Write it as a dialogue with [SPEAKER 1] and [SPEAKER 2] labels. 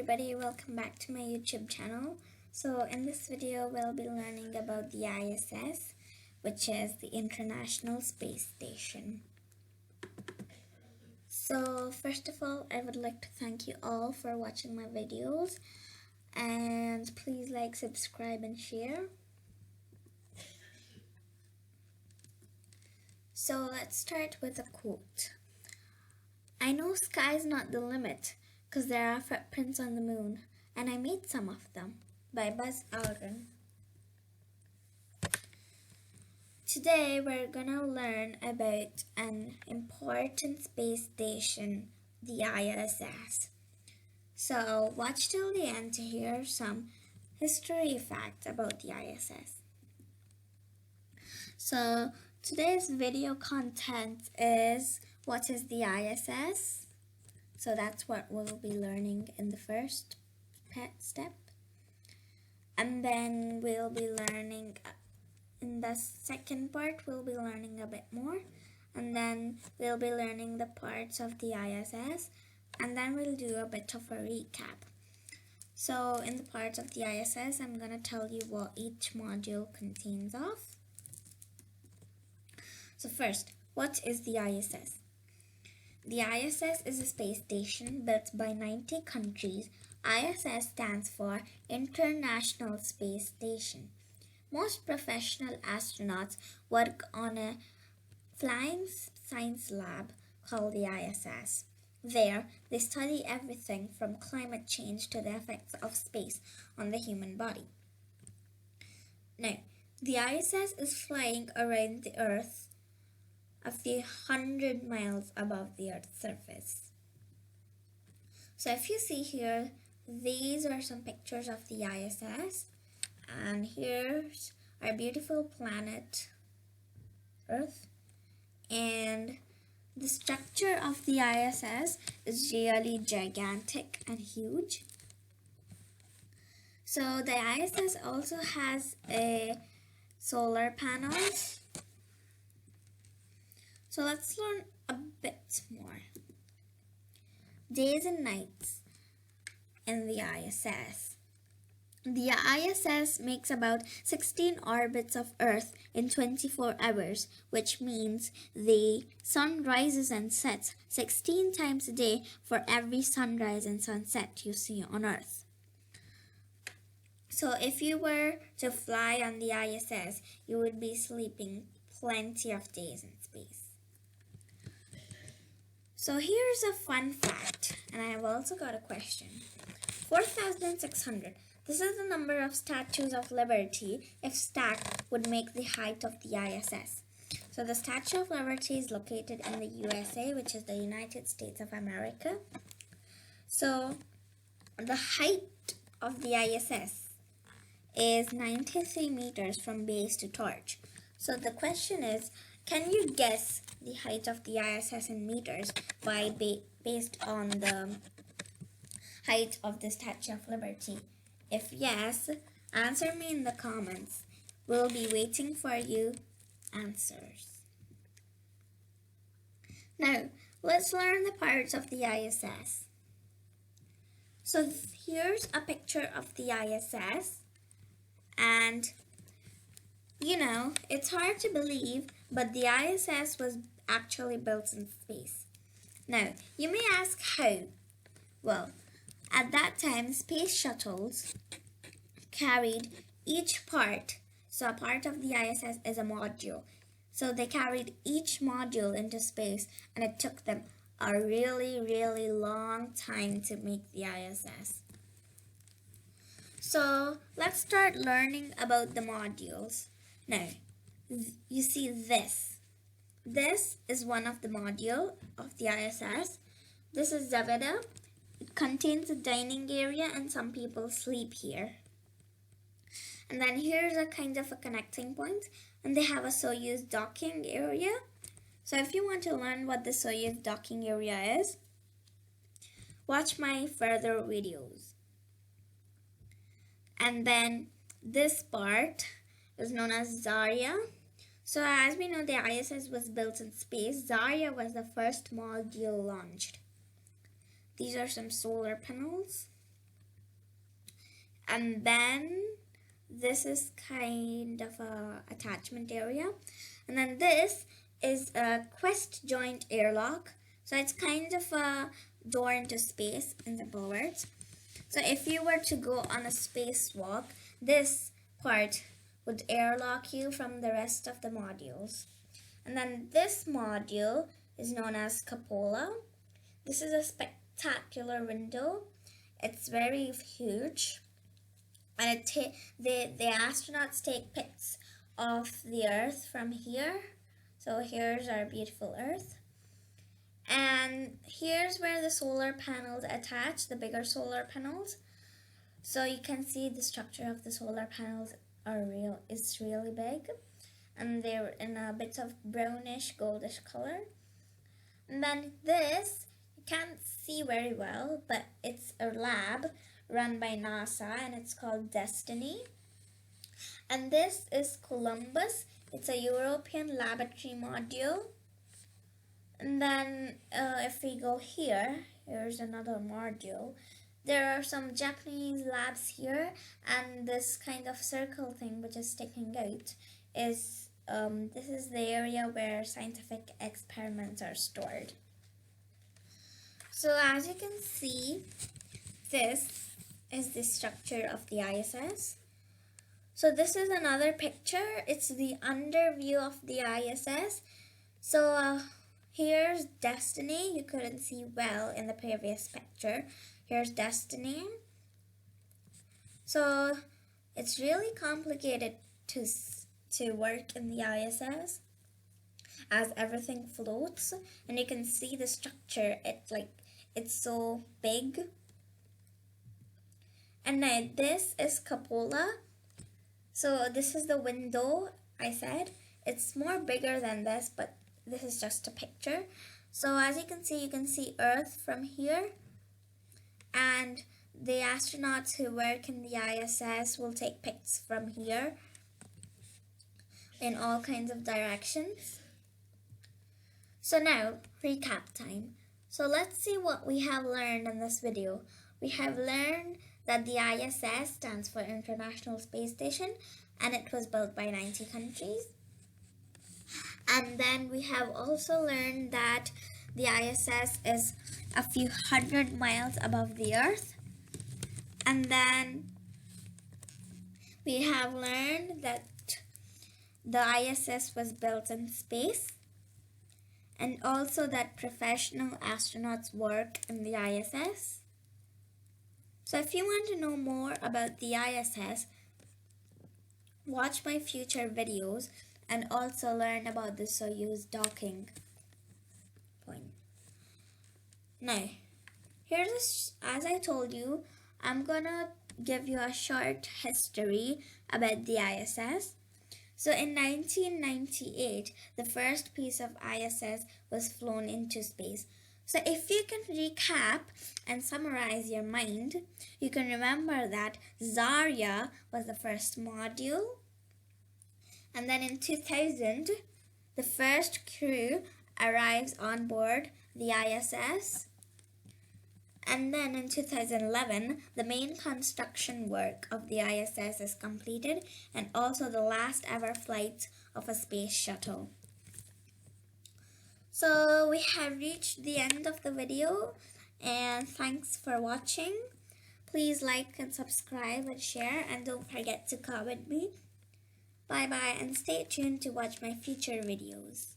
[SPEAKER 1] everybody, welcome back to my YouTube channel. So in this video we'll be learning about the ISS, which is the International Space Station. So first of all, I would like to thank you all for watching my videos, and please like, subscribe and share. So let's start with a quote. I know sky's not the limit, 'cause there are footprints on the moon, and I made some of them, by Buzz Aldrin. Today we're gonna learn about an important space station, the ISS. So watch till the end to hear some history facts about the ISS. So today's video content is what is the ISS? So that's what we'll be learning in the first step. And then we'll be learning, in the second part, we'll be learning a bit more. And then we'll be learning the parts of the ISS. And then we'll do a bit of a recap. So in the parts of the ISS, I'm going to tell you what each module contains of. So first, what is the ISS? The ISS is a space station built by 90 countries. ISS stands for International Space Station. Most professional astronauts work on a flying science lab called the ISS. There, they study everything from climate change to the effects of space on the human body. Now, the ISS is flying around the Earth a few hundred miles above the Earth's surface. So if you see here, these are some pictures of the ISS, and here's our beautiful planet Earth, and the structure of the ISS is really gigantic and huge. So the ISS also has a solar panels. So let's learn a bit more. Days and nights in the ISS. The ISS makes about 16 orbits of Earth in 24 hours, which means the sun rises and sets 16 times a day for every sunrise and sunset you see on Earth. So if you were to fly on the ISS, you would be sleeping plenty of days in space. So here's a fun fact, and I have also got a question. 4,600. This is the number of statues of Liberty, if stacked, would make the height of the ISS. So the Statue of Liberty is located in the USA, which is the United States of America. So the height of the ISS is 93 meters from base to torch. So the question is, can you guess the height of the ISS in meters based on the height of the Statue of Liberty? If yes, answer me in the comments. We'll be waiting for you answers. Now, let's learn the parts of the ISS. So here's a picture of the ISS, and you know, it's hard to believe, but the ISS was actually built in space. Now, you may ask how. Well, at that time, space shuttles carried each part. So a part of the ISS is a module. So they carried each module into space, and it took them a really, really long time to make the ISS. So let's start learning about the modules. Now, you see this. This is one of the module of the ISS. This is Zavida. It contains a dining area, and some people sleep here. And then here's a kind of a connecting point, and they have a Soyuz docking area. So if you want to learn what the Soyuz docking area is, watch my further videos. And then this part is known as Zarya. So as we know, the ISS was built in space. Zarya was the first module launched. These are some solar panels. And then this is kind of a attachment area. And then this is a quest joint airlock. So it's kind of a door into space in simple words. So if you were to go on a spacewalk, this part would airlock you from the rest of the modules. And then this module is known as cupola. This is a spectacular window. It's very huge. And the astronauts take pics of the Earth from here. So here's our beautiful Earth. And here's where the solar panels attach, the bigger solar panels. So you can see the structure of the solar panels is really big. And they're in a bit of brownish, goldish color. And then this, you can't see very well, but it's a lab run by NASA and it's called Destiny. And this is Columbus. It's a European laboratory module. And then if we go here, here's another module. There are some Japanese labs here, and this kind of circle thing which is sticking out is this is the area where scientific experiments are stored. So as you can see, this is the structure of the ISS. So this is another picture. It's the under view of the ISS. So here's Destiny. You couldn't see well in the previous picture. Here's Destiny. So it's really complicated to work in the ISS as everything floats, and you can see the structure. It's so big. And now this is cupola. So this is the window I said. It's more bigger than this, but this is just a picture. So as you can see Earth from here. And the astronauts who work in the ISS will take pics from here in all kinds of directions. So now, recap time. So let's see what we have learned in this video. We have learned that the ISS stands for International Space Station, and it was built by 90 countries. And then we have also learned that the ISS is a few hundred miles above the Earth. And then we have learned that the ISS was built in space, and also that professional astronauts work in the ISS. So if you want to know more about the ISS, watch my future videos and also learn about the Soyuz docking point. Now, as I told you, I'm gonna give you a short history about the ISS. So in 1998, the first piece of ISS was flown into space. So if you can recap and summarize your mind, you can remember that Zarya was the first module. And then in 2000, the first crew arrives on board the ISS. And then in 2011, the main construction work of the ISS is completed, and also the last ever flight of a space shuttle. So we have reached the end of the video, and thanks for watching. Please like and subscribe and share, and don't forget to comment me. Bye bye, and stay tuned to watch my future videos.